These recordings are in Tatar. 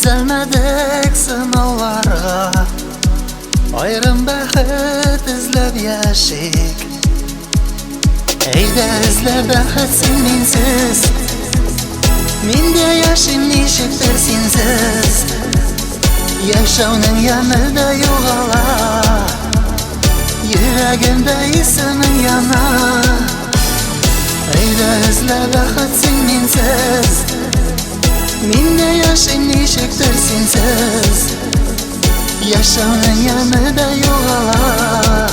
Düzelmedik sınavlara, ayrım bäxet izlep yaşayk. Eyde izle bäxet sen mensiz, men de yaşayım nişikdir sensiz. Yaşauning yanida yo'g'ala, yuragimda esing yana. Eyde izle bäxet sen mensiz, men de yaşayım nişikdir sensiz. Yaşauning yanida yo'g'ala,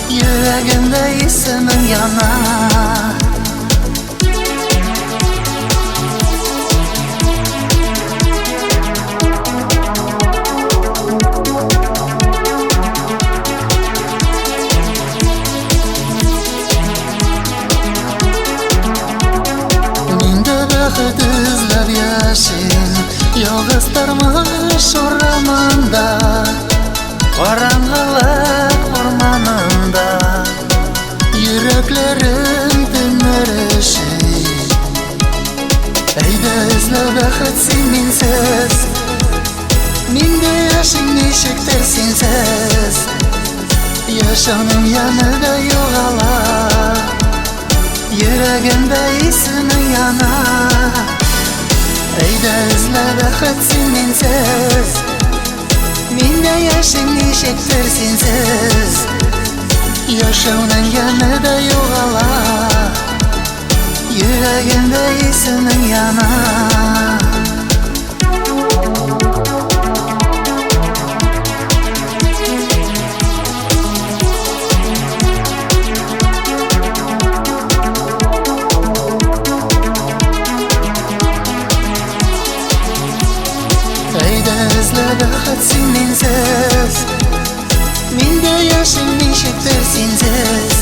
yuragimda esing yana. Bäxet izlep yaşayım, yolg'iz turmush o'ramanda, qorong'ilik o'rmonida. Yuraklarim tindirishib, eyda izle bäxet sen mensiz, men de yaşayim nishikdir sensiz. Yaşauning yanida yo'g'ala, yuragimda esing yana. Eyda izle bäxet sen mensiz, men de yaşayim nishikdir sensiz. Yaşauning yanida yo'g'ala, yuragimda esing yana. Eyda izle bäxet sen mensiz, men de yaşayim nishikdir sensiz.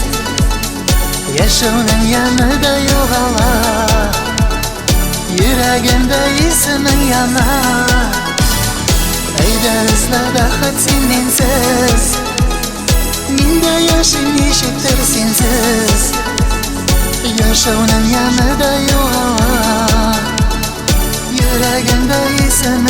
Yaşauning yanida yo'g'ala, yuragimda esing yana. Eyda izle bäxet sen mensiz, men de yaşayim nishikdir sensiz. Yaşauning yanida yo'g'ala, yuragimda esing